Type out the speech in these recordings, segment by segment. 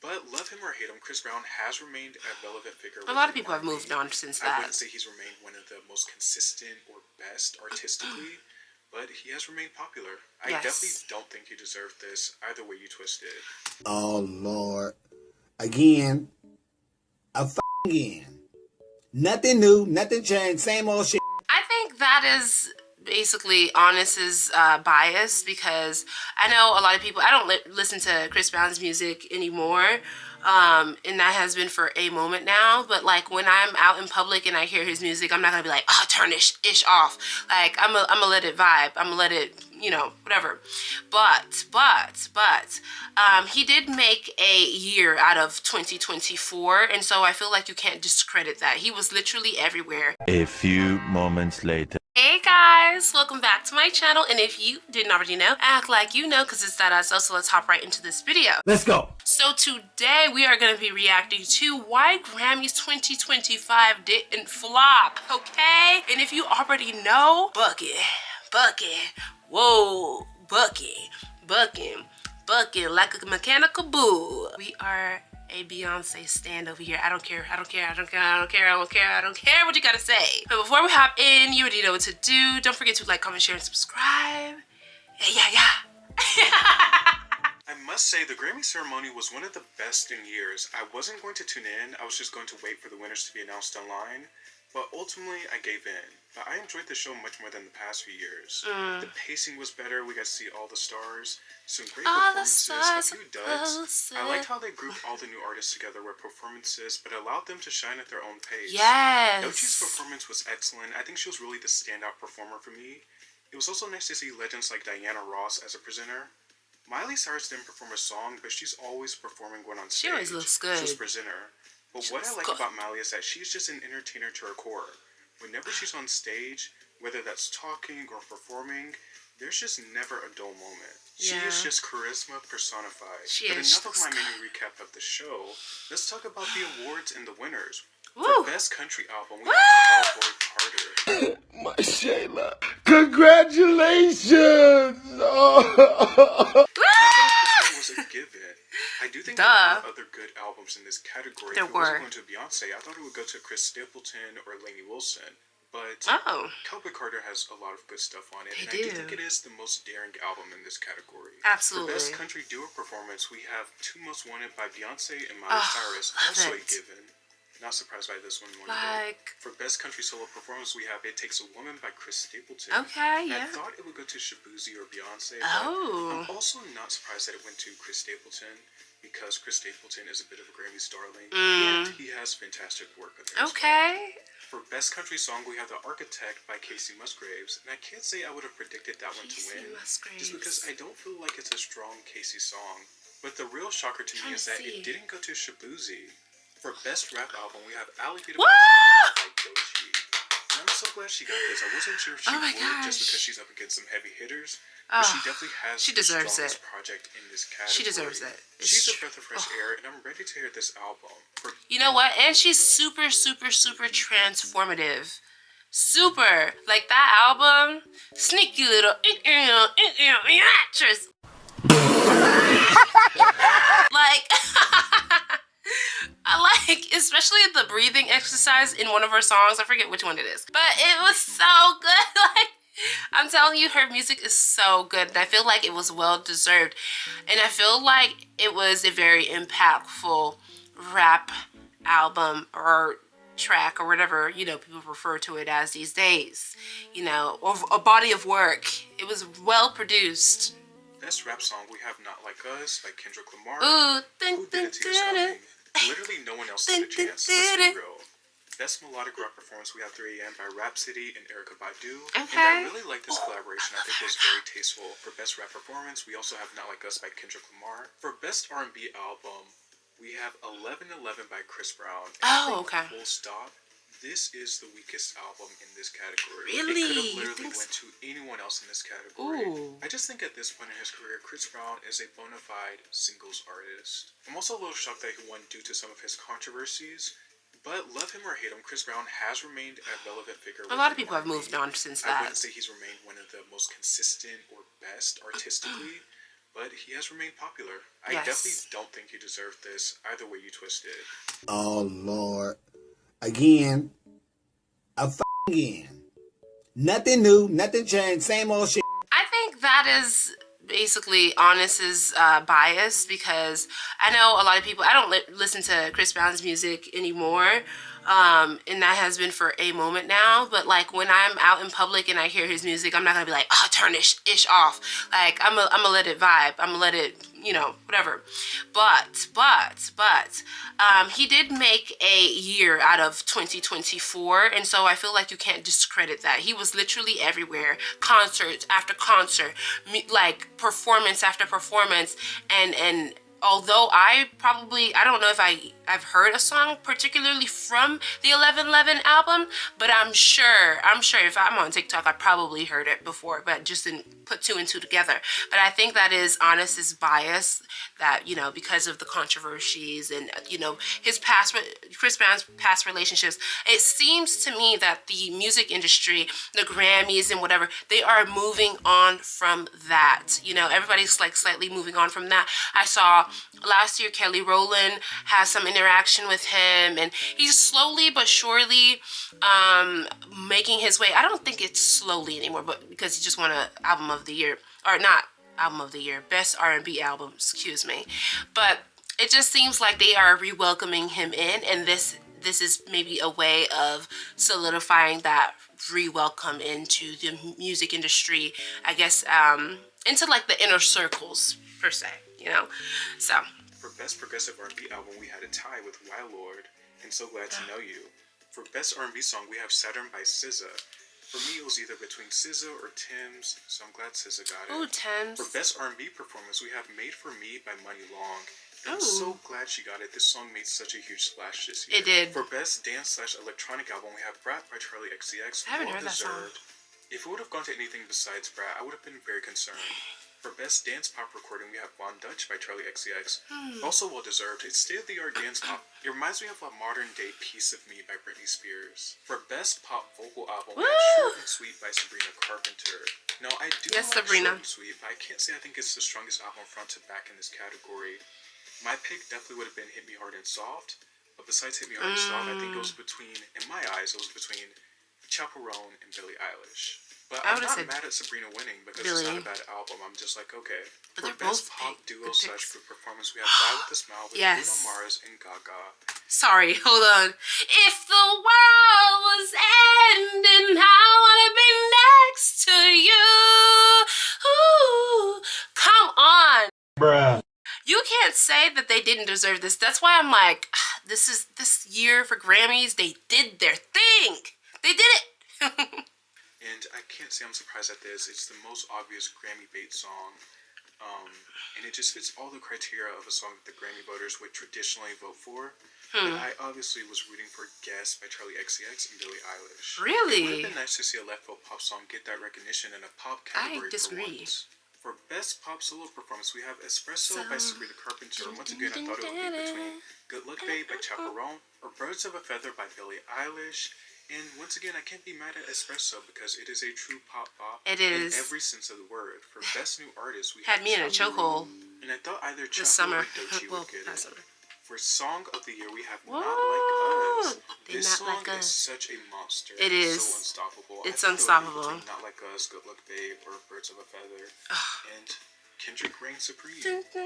But love him or hate him, Chris Brown has remained a relevant figure. A lot of people have moved on since that. I wouldn't say he's remained one of the most consistent or best artistically, but he has remained popular. I definitely don't think he deserved this, either way you twist it. Oh, Lord. Again. Again. Nothing new, nothing changed, same old shit. I think that is basically Honest's bias, because I know a lot of people, I don't listen to Chris Brown's music anymore, and that has been for a moment now, but like when I'm out in public and I hear his music, I'm not gonna be like, oh, turn this ish off. Like I'm gonna let it vibe, I'm gonna let it, you know, whatever. But he did make a year out of 2024, and so I feel like you can't discredit that. He was literally everywhere. A few moments later. Hey guys, welcome back to my channel, and if you didn't already know, act like you know, because it's that so let's hop right into this video. Let's go. So today we are going to be reacting to why Grammys 2025 didn't flop, okay? And if you already know, bucket, whoa, bucket like a mechanical bull. We are a Beyonce stand over here. I don't care what you gotta say. But before we hop in, you already know what to do. Don't forget to like, comment, share, and subscribe. Yeah. I must say, the Grammy ceremony was one of the best in years. I wasn't going to tune in, I was just going to wait for the winners to be announced online. But ultimately, I gave in. But I enjoyed the show much more than the past few years. The pacing was better, we got to see all the stars, some great performances, a few duds. I liked how they grouped all the new artists together with performances, but allowed them to shine at their own pace. Yes. Doechie's performance was excellent. I think she was really the standout performer for me. It was also nice to see legends like Diana Ross as a presenter. Miley Cyrus didn't perform a song, but she's always performing when on stage. She always looks good. She's a presenter. But what I like about Miley is that she's just an entertainer to her core. Whenever she's on stage, whether that's talking or performing, there's just never a dull moment. She is just charisma personified. But enough of my mini recap of the show. Let's talk about the awards and the winners. For Best Country Album, we have Cowboy Carter. My Shayla. Congratulations! I thought this one was a given. I do think there are other good albums in this category. If it wasn't going to Beyonce, I thought it would go to Chris Stapleton or Lainey Wilson. But Cowboy Carter has a lot of good stuff on it. I do think it is the most daring album in this category. Absolutely. For Best Country Duo Performance, we have Two Most Wanted by Beyonce and Miley Cyrus, also a given. Not surprised by this one one bit. For Best Country Solo Performance, we have It Takes a Woman by Chris Stapleton. Okay, yeah. I thought it would go to Shaboozey or Beyonce, but I'm also not surprised that it went to Chris Stapleton, because Chris Stapleton is a bit of a Grammy's darling, and he has fantastic work on there. Okay. For Best Country Song, we have The Architect by Casey Musgraves, and I can't say I would have predicted that one to win, just because I don't feel like it's a strong Casey song. But the real shocker to me is that it didn't go to Shaboozey. For Best Rap Album, we have Alligator by Doechie. And I'm so glad she got this. I wasn't sure if she would, just because she's up against some heavy hitters. But she definitely has the strongest project in this category. She deserves it. She's a breath of fresh air, and I'm ready to hear this album. You know what? And she's super transformative. Super. Like that album, sneaky little actress. Like, I like, especially the breathing exercise in one of her songs. I forget which one it is, but it was so good. Like, I'm telling you, her music is so good, and I feel like it was well deserved, and I feel like it was a very impactful rap album or track or whatever, you know, people refer to it as these days, you know, or a body of work. It was well produced. Best rap song, we have Not Like Us by Kendrick Lamar. Ooh, Who Did It To Yourself? Literally no one else had a chance. Let's be real. Best Melodic Rock Performance, we have 3AM by Rhapsody and Erykah Badu. And I really like this collaboration. I think it was very tasteful. For Best Rap Performance, we also have Not Like Us by Kendrick Lamar. For Best R&B Album, we have 11:11 by Chris Brown. And full stop. This is the weakest album in this category. Really? It could have literally went to anyone else in this category. I just think at this point in his career, Chris Brown is a bona fide singles artist. I'm also a little shocked that he won due to some of his controversies. But love him or hate him, Chris Brown has remained a relevant figure. A lot of people have moved on since that. I wouldn't say he's remained one of the most consistent or best artistically, but he has remained popular. I Yes. definitely don't think he deserved this, either way you twist it. Oh, Lord. Again. Again. Nothing new, nothing changed, same old shit. I think that is basically Honest's bias, because I know a lot of people, I don't listen to Chris Brown's music anymore, and that has been for a moment now, but like when I'm out in public and I hear his music, I'm not gonna be like, oh, turn this ish off. Like I'm gonna let it vibe, I'm gonna let it, you know, whatever. But he did make a year out of 2024, and so I feel like you can't discredit that. He was literally everywhere, concert after concert, like performance after performance, and although I don't know if I've heard a song particularly from the 1111 album, but I'm sure if I'm on TikTok, I probably heard it before, but just didn't put two and two together. But I think that is Honest's bias, that, you know, because of the controversies and, you know, Chris Brown's past relationships, it seems to me that the music industry, the Grammys and whatever, they are moving on from that. You know, everybody's like slightly moving on from that. I saw last year Kelly Rowland has some interaction with him, and he's slowly but surely making his way. I don't think it's slowly anymore, but because he just won an album of the year, or not album of the year, best R&B album, excuse me. But it just seems like they are re-welcoming him in, and this is maybe a way of solidifying that re-welcome into the music industry, I guess, into like the inner circles per se, you know. So for best progressive R&B album, we had a tie with Wild Lord and So Glad to Know You. For best R&B song, we have Saturn by SZA. For me, it was either between SZA or Tim's, so I'm glad SZA got it. Ooh, Tim's. For best R&B performance, we have Made for Me by Money Long. I'm so glad she got it. This song made such a huge splash this year. It did. For best dance/electronic album, we have Brat by Charlie XCX. I haven't heard that song. If it would have gone to anything besides Brat, I would have been very concerned. For best dance pop recording, we have Von Dutch by Charlie XCX. Also well deserved. It's state-of-the-art dance pop. It reminds me of a modern-day Piece of Me by Britney Spears. For best pop vocal album, we have Short and Sweet by Sabrina Carpenter. Now, I do like Sabrina. Short and Sweet, but I can't say I think it's the strongest album front to back in this category. My pick definitely would have been Hit Me Hard and Soft, but besides Hit Me Hard and Soft, I think it was between, in my eyes, it was between Chaperone and Billie Eilish. But I'm not mad at Sabrina winning because it's not a bad album. I'm just like, okay. But for best pop duo/group performance, we have Die With a Smile with Bruno Mars and Gaga. Sorry, hold on. If the world was ending, I wanna be next to you. Ooh, come on. Bruh. You can't say that they didn't deserve this. That's why I'm like, this year for Grammys, they did their thing. They did it. And I can't say I'm surprised at this. It's the most obvious Grammy bait song. And it just fits all the criteria of a song that the Grammy voters would traditionally vote for. But I obviously was rooting for Guess by Charlie XCX and Billie Eilish. Really? It would have been nice to see a left-field pop song get that recognition in a pop category for once. For best pop solo performance, we have Espresso by Sabrina Carpenter. Once again, I thought it would be between Good Luck Babe by Chaperone or Birds of a Feather by Billie Eilish. And once again, I can't be mad at Espresso because it is a true pop bop. It is. In every sense of the word. For best new artist, we had me in a chokehold. And I thought either Chapo or Doechii would get it. Summer. For song of the year, we have Whoa. Not Like Us. This song like is such a monster. It is. So unstoppable. It's unstoppable. Not Like Us, Good Luck Babe, or Birds of a Feather. And Kendrick reigns supreme.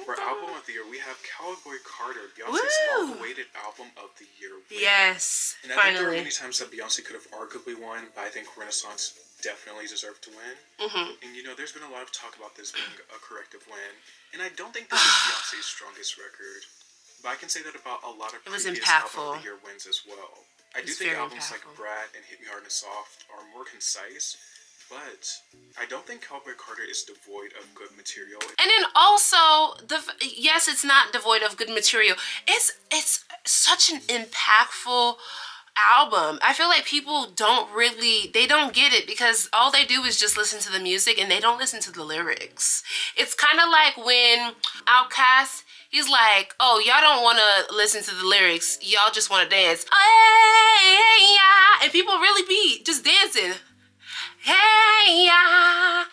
For album of the year, we have Cowboy Carter, Beyonce's long-awaited album of the year win. Yes, and I think there are many times that Beyonce could have arguably won, but I think Renaissance definitely deserved to win. And you know, there's been a lot of talk about this being a corrective win, and I don't think this is Beyonce's strongest record, but I can say that about a lot of previous album of the year wins as well. I do think albums like Brat and Hit Me Hard and Soft are more concise, but I don't think Cowboy Carter is devoid of good material. And then also, yes, it's not devoid of good material. It's such an impactful album. I feel like people don't get it because all they do is just listen to the music and they don't listen to the lyrics. It's kind of like when Outkast, he's like, oh, y'all don't want to listen to the lyrics. Y'all just want to dance. Hey, yeah. And people really be just dancing. Hey, yeah.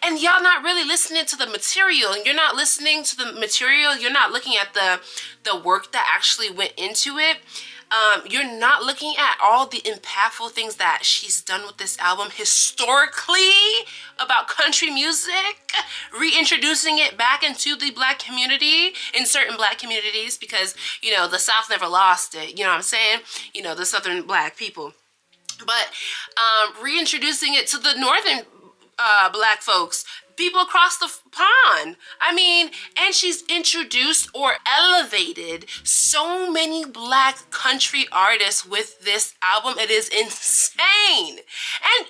And y'all not really listening to the material. You're not listening to the material. You're not looking at the work that actually went into it. You're not looking at all the impactful things that she's done with this album historically about country music, reintroducing it back into the Black community, in certain Black communities, because, you know, the South never lost it. You know what I'm saying? You know, the Southern Black people. But reintroducing it to the Northern Black folks, people across the pond. I mean, and she's introduced or elevated so many Black country artists with this album. It is insane. And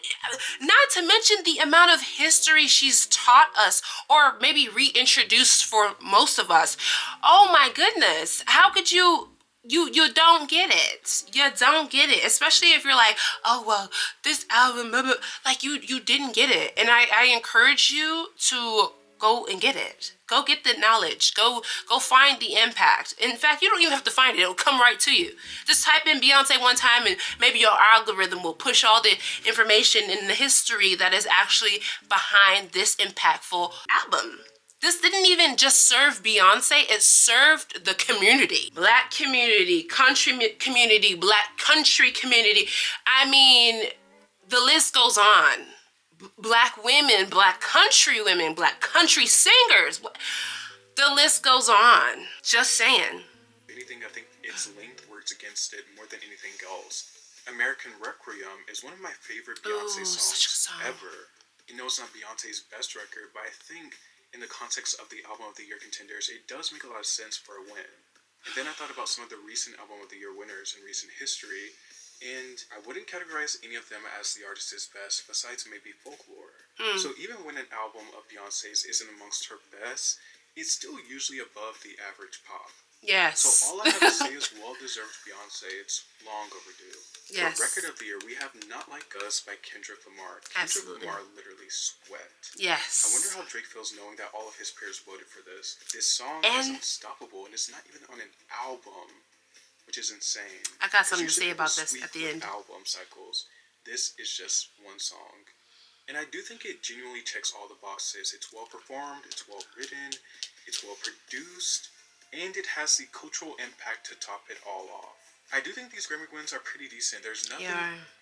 not to mention the amount of history she's taught us, or maybe reintroduced for most of us. Oh my goodness. How could you don't get it. You don't get it. Especially if you're like, oh, well, this album, blah, blah. Like you didn't get it. And I encourage you to go and get it. Go get the knowledge. Go find the impact. In fact, you don't even have to find it. It'll come right to you. Just type in Beyonce one time and maybe your algorithm will push all the information in the history that is actually behind this impactful album. This didn't even just serve Beyonce, it served the community. Black community, country community, Black country community. I mean, the list goes on. Black women, Black country women, Black country singers. The list goes on. Just saying. Anything, I think its length works against it more than anything else. American Requiem is one of my favorite Beyonce songs ever. You know, it's not Beyonce's best record, but I think in the context of the Album of the Year contenders, it does make a lot of sense for a win. And then I thought about some of the recent Album of the Year winners in recent history, and I wouldn't categorize any of them as the artist's best, besides maybe Folklore. So even when an album of Beyonce's isn't amongst her best, it's still usually above the average pop. Yes. So all I have to say is well-deserved Beyonce. It's long overdue. Yes. For Record of the Year, we have Not Like Us by Kendrick Lamar. Absolutely. Kendrick Lamar literally sweat. Yes. I wonder how Drake feels knowing that all of his peers voted for this. This song is unstoppable, and it's not even on an album, which is insane. I got something to say about this at the end. Album cycles. This is just one song. And I do think it genuinely checks all the boxes. It's well performed, it's well written, it's well produced, and it has the cultural impact to top it all off. I do think these Grammy wins are pretty decent. There's nothing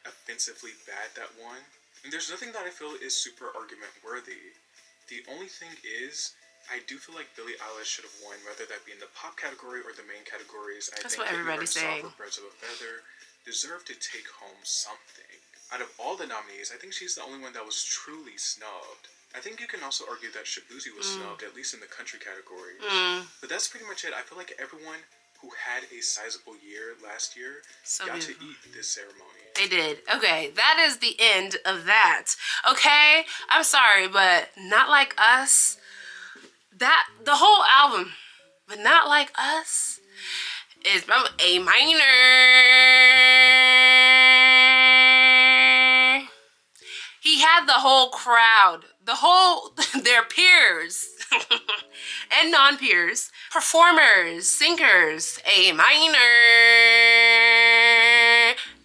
offensively bad that won, and there's nothing that I feel is super argument worthy. The only thing is, I do feel like Billie Eilish should have won, whether that be in the pop category or the main categories. That's what everybody's saying. Birds of a Feather deserve to take home something. Out of all the nominees, I think she's the only one that was truly snubbed. I think you can also argue that Shabuzi was snubbed, at least in the country category. But that's pretty much it. I feel like everyone who had a sizable year last year got to eat this ceremony. They did. Okay, that is the end of that. Okay, I'm sorry, but Not Like Us, that, the whole album, but Not Like Us is A minor. He had the whole crowd, their peers and non-peers, performers, singers, A minor.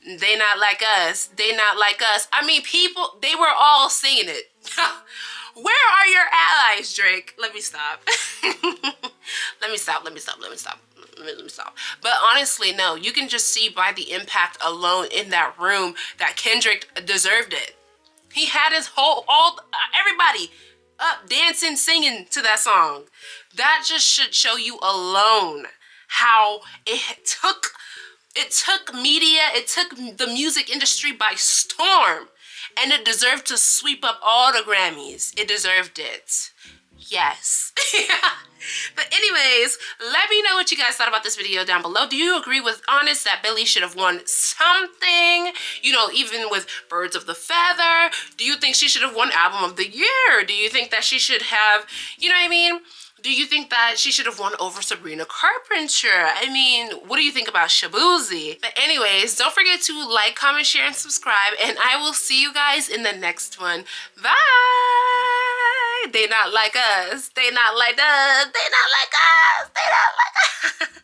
They not like us. They not like us. I mean, people, they were all singing it. Where are your allies, Drake? Let me stop. Let me stop. But honestly, no, you can just see by the impact alone in that room that Kendrick deserved it. He had his everybody up dancing, singing to that song. That just should show you alone how it took media, it took the music industry by storm, and it deserved to sweep up all the Grammys. It deserved it. Yes. But anyways, let me know what you guys thought about this video down below. Do you agree with Honest that Billie should have won something? You know, even with Birds of the Feather? Do you think she should have won Album of the Year? Do you think that she should have, you know what I mean? Do you think that she should have won over Sabrina Carpenter? I mean, what do you think about Shabuzi? But anyways, don't forget to like, comment, share, and subscribe. And I will see you guys in the next one. Bye! They not like us. They not like us. They not like us. They not like us.